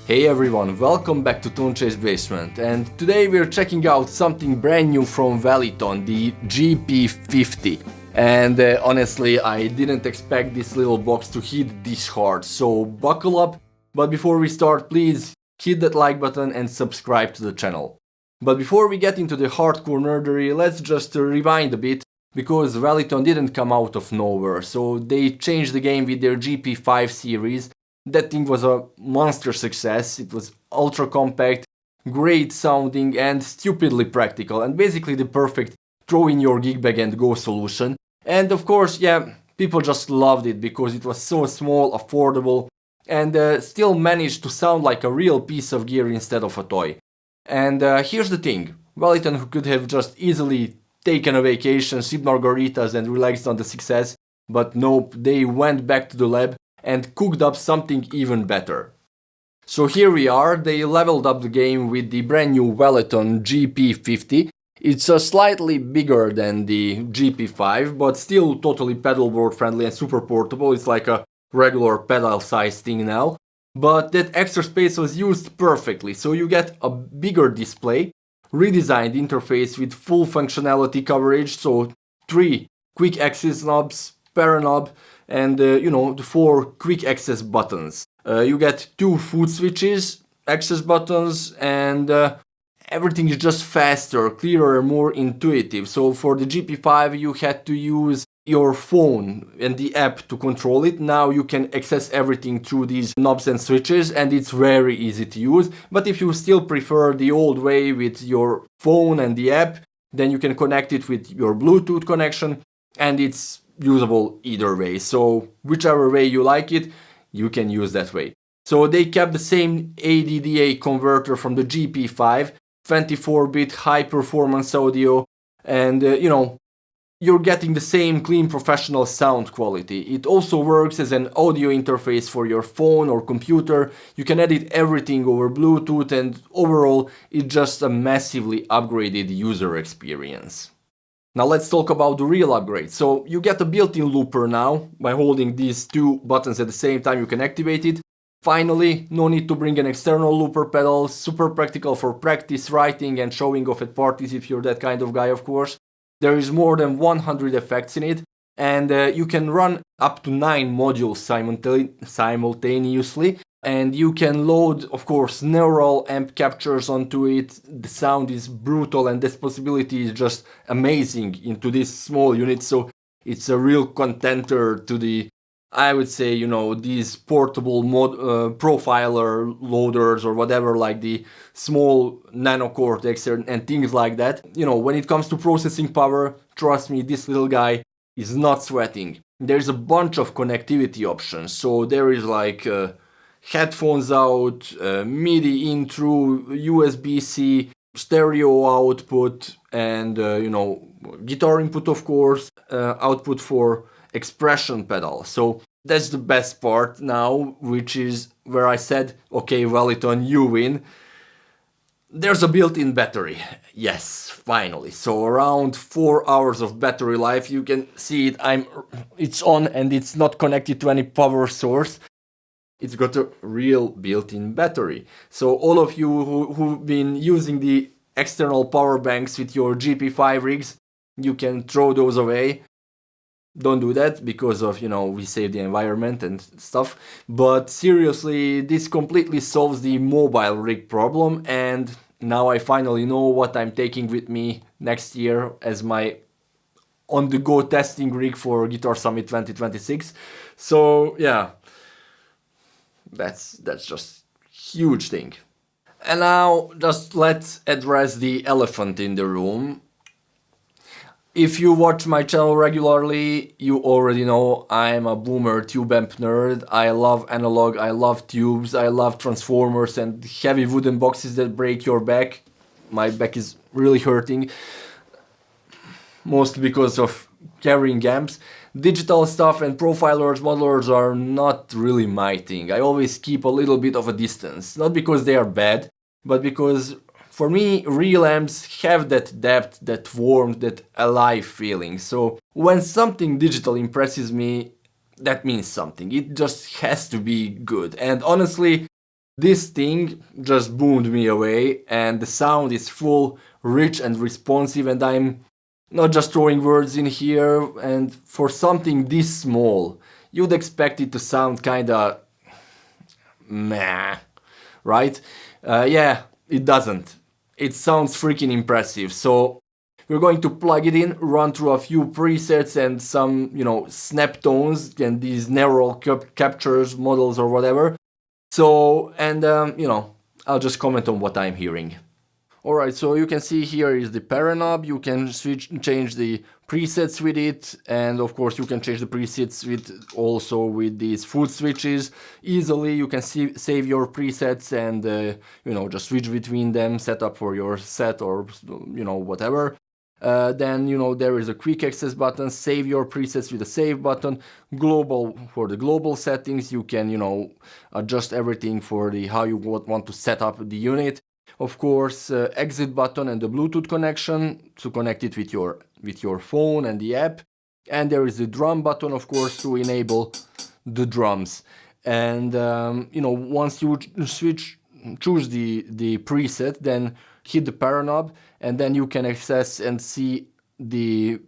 Hey everyone, welcome back to Tone Chase Basement, and today we're checking out something brand new from Valeton, the GP-50. And honestly, I didn't expect this little box to hit this hard, so buckle up. But before we start, please hit that like button and subscribe to the channel. But before we get into the hardcore nerdery, let's just rewind a bit, because Valeton didn't come out of nowhere, so they changed the game with their GP5 series. That thing was a monster success. It was ultra compact, great sounding and stupidly practical, and basically the perfect throw in your gig bag and go solution. And of course, yeah, people just loved it because it was so small, affordable, and still managed to sound like a real piece of gear instead of a toy. And here's the thing, Valeton could have just easily taken a vacation, sipped margaritas and relaxed on the success, but nope, they went back to the lab and cooked up something even better. So here we are, they leveled up the game with the brand new Valeton GP-50. It's slightly bigger than the GP5, but still totally pedalboard friendly and super portable. It's like a regular pedal size thing now. But that extra space was used perfectly, so you get a bigger display, redesigned interface with full functionality coverage, so 3 quick access knobs, para knob, and the 4 quick access buttons. You get 2 footswitches, access buttons, and everything is just faster, clearer, more intuitive. So for the GP5 you had to use your phone and the app to control it. Now you can access everything through these knobs and switches, and it's very easy to use. But if you still prefer the old way with your phone and the app, then you can connect it with your Bluetooth connection, and it's usable either way. So whichever way you like it, you can use that way. So they kept the same ADDA converter from the GP5, 24-bit high performance audio, and you're getting the same clean professional sound quality. It also works as an audio interface for your phone or computer. You can edit everything over Bluetooth, and overall it's just a massively upgraded user experience. Now let's talk about the real upgrade. So you get a built-in looper now. By holding these 2 buttons at the same time you can activate it. Finally, no need to bring an external looper pedal. Super practical for practice, writing and showing off at parties if you're that kind of guy, of course. There is more than 100 effects in it, and you can run up to 9 modules simultaneously. And you can load, of course, neural amp captures onto it. The sound is brutal, and this possibility is just amazing into this small unit. So it's a real contender to the, I would say, these portable profiler loaders or whatever, like the small Nano Cortex and things like that. When it comes to processing power, trust me, this little guy is not sweating. There's a bunch of connectivity options. So there is like headphones out, MIDI in through, USB-C, stereo output, and guitar input, of course, output for expression pedal. So that's the best part now, which is where I said, okay, Valeton, you win. There's a built-in battery. Yes, finally. So around 4 hours of battery life. You can see it. It's on and it's not connected to any power source. It's got a real built-in battery. So all of you who've been using the external power banks with your GP5 rigs, you can throw those away. Don't do that because of, we save the environment and stuff. But seriously, this completely solves the mobile rig problem, and now I finally know what I'm taking with me next year as my on-the-go testing rig for Guitar Summit 2026. So yeah, that's just huge thing. And now just let's address the elephant in the room. If you watch my channel regularly, you already know I'm a boomer tube amp nerd. I love analog, I love tubes, I love transformers and heavy wooden boxes that break your back. My back is really hurting, mostly because of carrying amps. Digital stuff and profilers, modelers are not really my thing. I always keep a little bit of a distance, not because they are bad, but because for me, real amps have that depth, that warmth, that alive feeling. So when something digital impresses me, that means something. It just has to be good. And honestly, This thing just boomed me away, and the sound is full, rich and responsive, and I'm not just throwing words in here, and for something this small, you'd expect it to sound kinda meh, right? Yeah, it doesn't. It sounds freaking impressive. So we're going to plug it in, run through a few presets and some, snap tones and these neural captures models or whatever. So, and I'll just comment on what I'm hearing. Alright, so you can see here is the knob. You can change the presets with it, and of course you can change the presets with these foot switches easily. You can save your presets and just switch between them, set up for your set or whatever. Then there is a quick access button, save your presets with the save button. Global, for the global settings, you can adjust everything for how you want to set up the unit. Of course, exit button and the Bluetooth connection to connect it with your phone and the app. And there is the drum button, of course, to enable the drums. And once you choose the preset, then hit the power knob, and then you can access and see the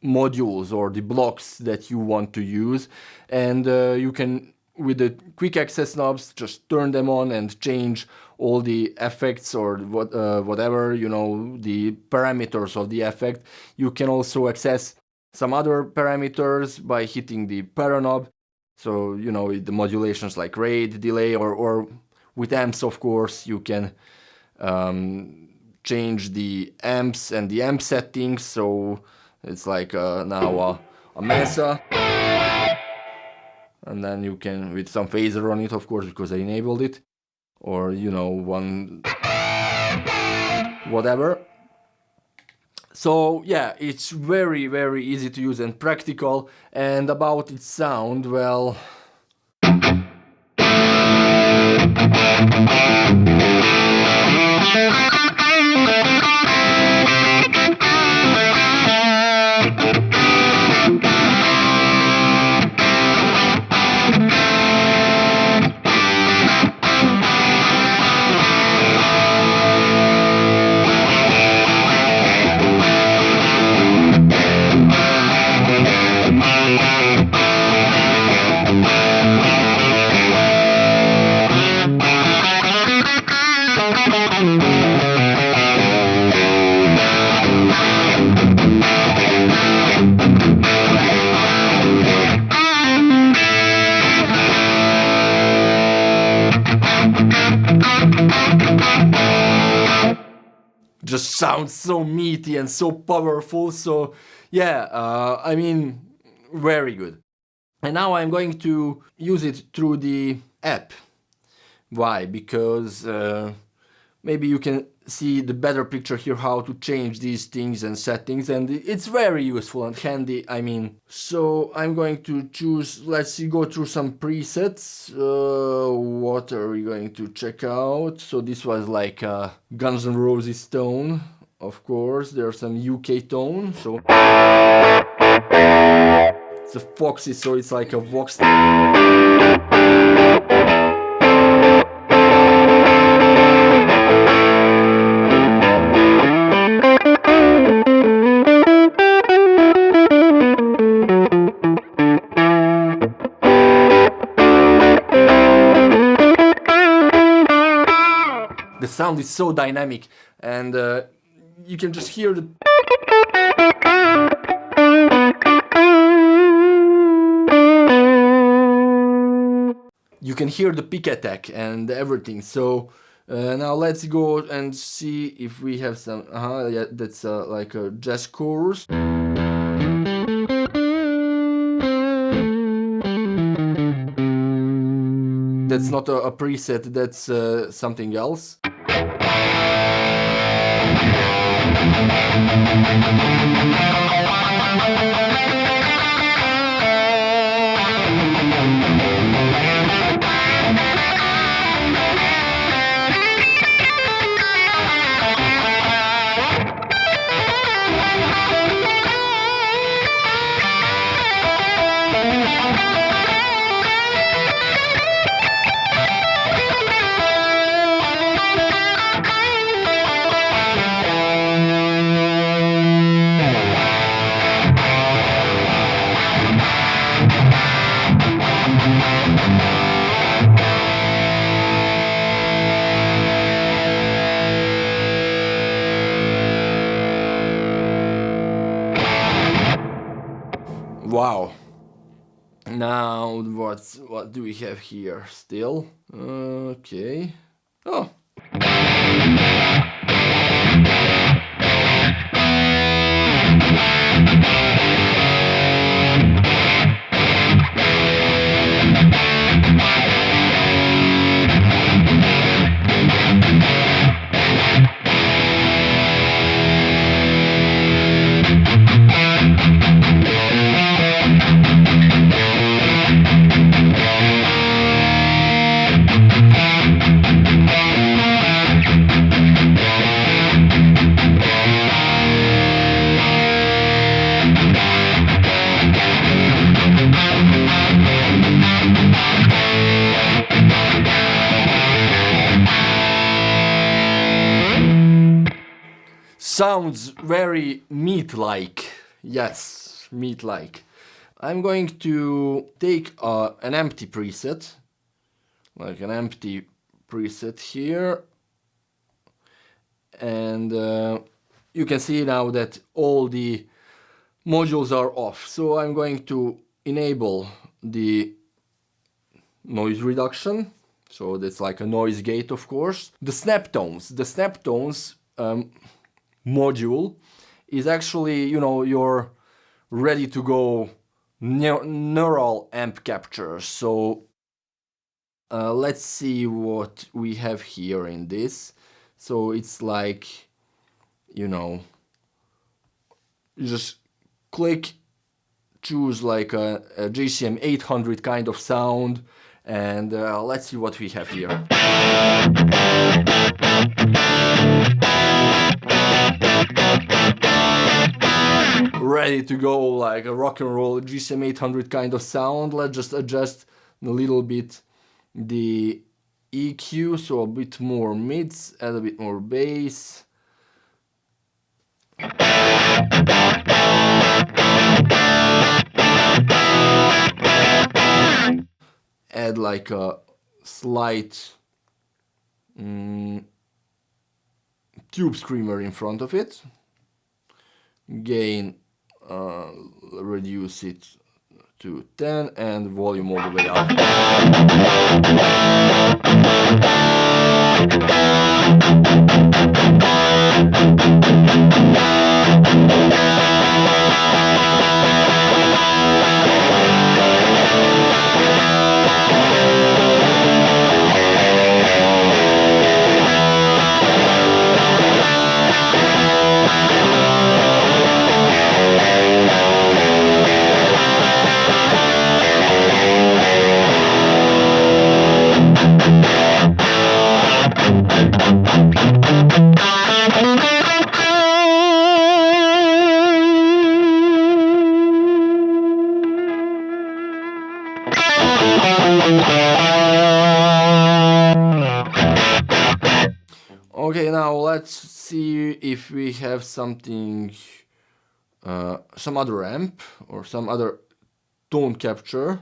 modules or the blocks that you want to use. And you can, with the quick access knobs, just turn them on and change all the effects or whatever, the parameters of the effect. You can also access some other parameters by hitting the power knob. So, the modulations like rate, delay, or with amps, of course, you can change the amps and the amp settings. So it's like now a Mesa. And then you can, with some phaser on it, of course, because I enabled it, or one whatever. So yeah, it's very, very easy to use and practical. And about its sound, well, just sounds so meaty and so powerful. So yeah, I mean, very good. And now I'm going to use it through the app. Why? Because maybe you can see the better picture here, how to change these things and settings, and it's very useful and handy. I mean, so I'm going to choose, let's see, go through some presets. What are we going to check out? So this was like a Guns N' Roses tone, of course. There's some UK tone, so it's a Foxy, so it's like a Vox. The sound is so dynamic, and you can just hear the pick attack and everything. So now let's go and see if we have some. Yeah, that's like a jazz chorus. That's not a preset, that's something else. Wow. Now what do we have here still? Okay. Oh. Sounds very meat-like. Yes, meat-like. I'm going to take an empty preset, like an empty preset here, and you can see now that all the modules are off. So I'm going to enable the noise reduction. So that's like a noise gate, of course. The snap tones module is actually, you know, your ready to go neural amp capture. So let's see what we have here in this. So it's like, you know, you just click, choose like a GCM 800 kind of sound, and let's see what we have here. Ready to go, like a rock and roll GCM 800 kind of sound. Let's just adjust a little bit the EQ, so a bit more mids, add a bit more bass. Add like a slight tube screamer in front of it. Gain, reduce it to 10, and volume all the way up. Okay, now let's see if we have something, some other amp or some other tone capture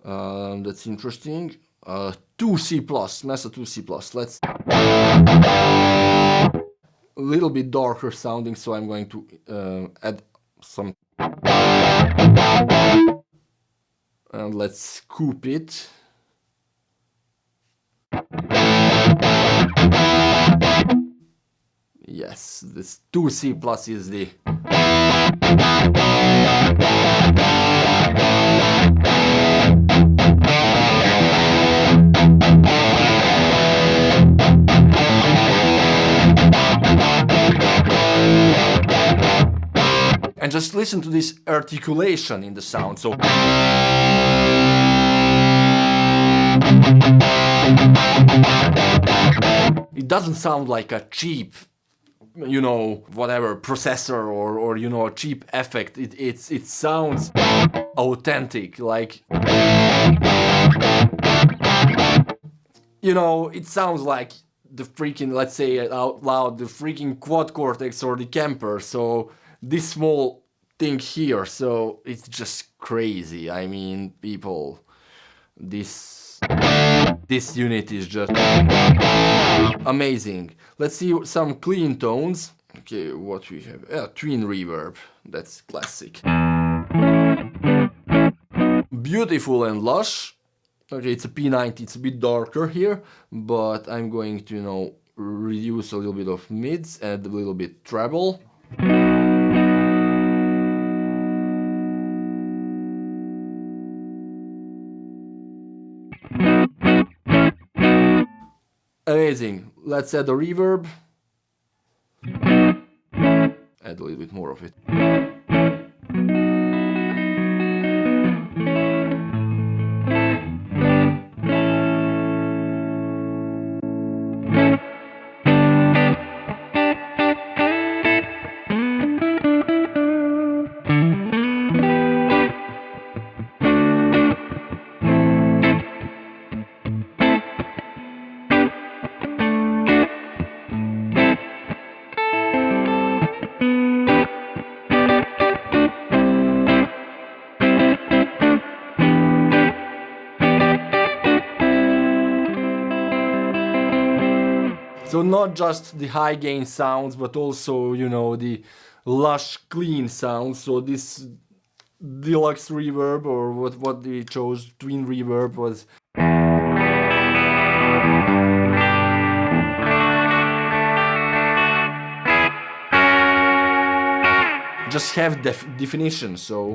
that's interesting. 2C+, Mesa 2C+. Let's a little bit darker sounding, so I'm going to add some, and let's scoop it. Yes, this 2C+ is the and just listen to this articulation in the sound. So it doesn't sound like a cheap, you know, whatever processor or you know, a cheap effect. It sounds authentic, like, you know, it sounds like the freaking, let's say it out loud, the freaking quad cortex or the Kemper. So this small thing here, so it's just crazy. I mean, people, this unit is just amazing. Let's see some clean tones. Okay, what we have? Twin reverb. That's classic. beautiful and lush. Okay, it's a P90, it's a bit darker here, but I'm going to, you know, reduce a little bit of mids, add a little bit treble. Amazing. Let's add a reverb. Add a little bit more of it. So not just the high gain sounds, but also, you know, the lush, clean sounds. So this deluxe reverb, or what they chose, twin reverb, was just have definition. So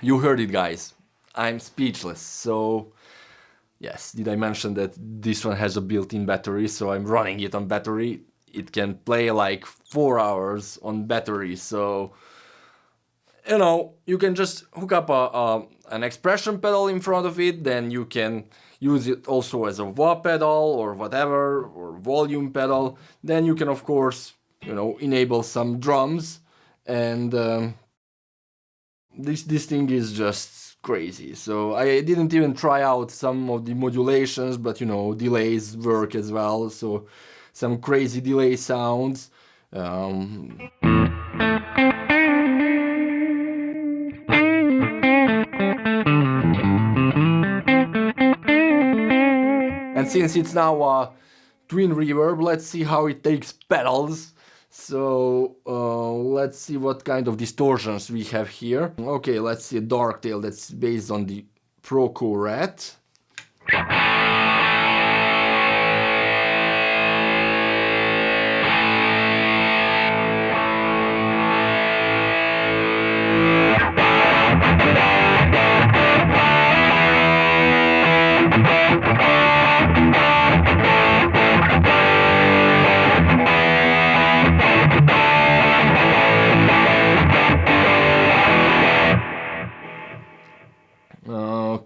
you heard it, guys. I'm speechless. So yes, did I mention that this one has a built-in battery? So I'm running it on battery. It can play like 4 hours on battery. So, you know, you can just hook up an expression pedal in front of it. Then you can use it also as a wah pedal or whatever, or volume pedal. Then you can, of course, you know, enable some drums. And this thing is just crazy. So I didn't even try out some of the modulations, but, you know, delays work as well. So some crazy delay sounds. And since it's now a twin reverb, let's see how it takes pedals. So let's see what kind of distortions we have here. Okay, let's see a Darktail that's based on the Proco Rat.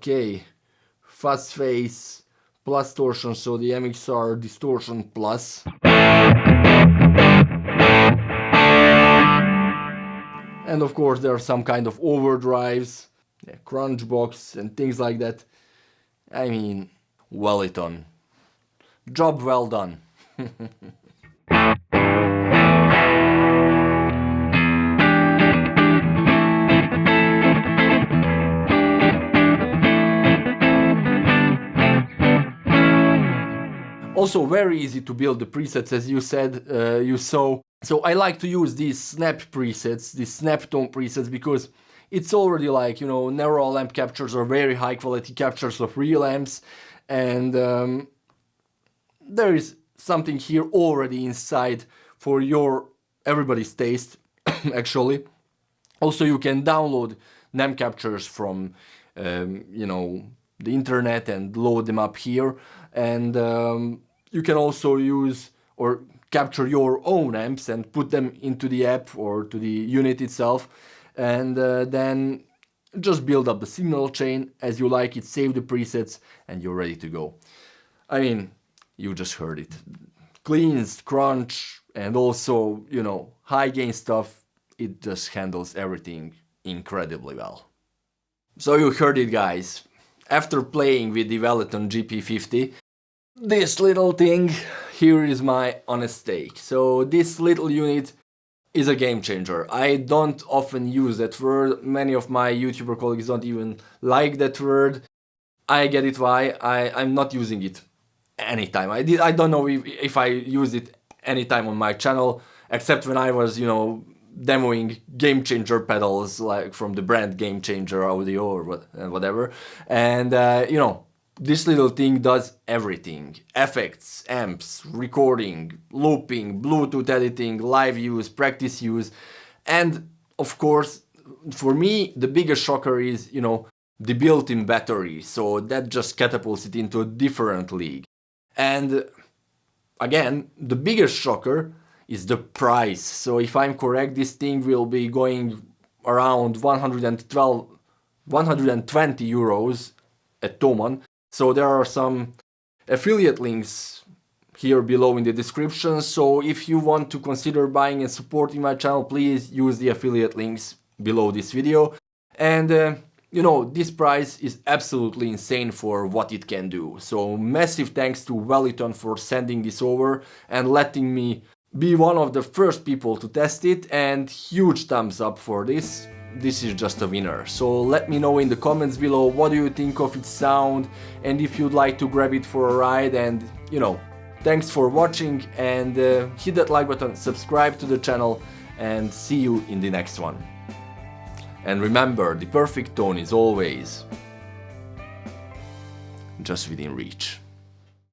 Okay, Fast Face plus Distortion, so the MXR Distortion Plus. And of course there are some kind of overdrives, crunch box and things like that. I mean, Valeton. Job well done. Also very easy to build the presets, as you said, you saw. So I like to use these snap presets, these snap tone presets, because it's already like, you know, neural amp captures are very high quality captures of real amps, and there is something here already inside for everybody's taste, actually. Also, you can download NAM captures from, you know, the internet and load them up here. And you can also use or capture your own amps and put them into the app or to the unit itself, and then just build up the signal chain as you like it, save the presets, and you're ready to go. I mean, you just heard it. Cleans, crunch, and also, you know, high gain stuff. It just handles everything incredibly well. So you heard it, guys. After playing with the Valeton GP-50, this little thing, here is my honest take. So this little unit is a game changer. I don't often use that word. Many of my YouTuber colleagues don't even like that word. I get it why. I'm not using it anytime. I don't know if I use it anytime on my channel, except when I was, you know, demoing game changer pedals, like from the brand Game Changer Audio or whatever. And you know, this little thing does everything. Effects, amps, recording, looping, Bluetooth editing, live use, practice use. And of course, for me, the biggest shocker is, you know, the built-in battery. So that just catapults it into a different league. And again, the biggest shocker is the price. So if I'm correct, this thing will be going around 120 euros at Thomann. So there are some affiliate links here below in the description. So if you want to consider buying and supporting my channel, please use the affiliate links below this video. And you know, this price is absolutely insane for what it can do. So massive thanks to Valeton for sending this over and letting me be one of the first people to test it, and huge thumbs up for this. This is just a winner. So let me know in the comments below what do you think of its sound, and if you'd like to grab it for a ride. And you know, thanks for watching, and hit that like button, subscribe to the channel, and see you in the next one. And remember, the perfect tone is always just within reach.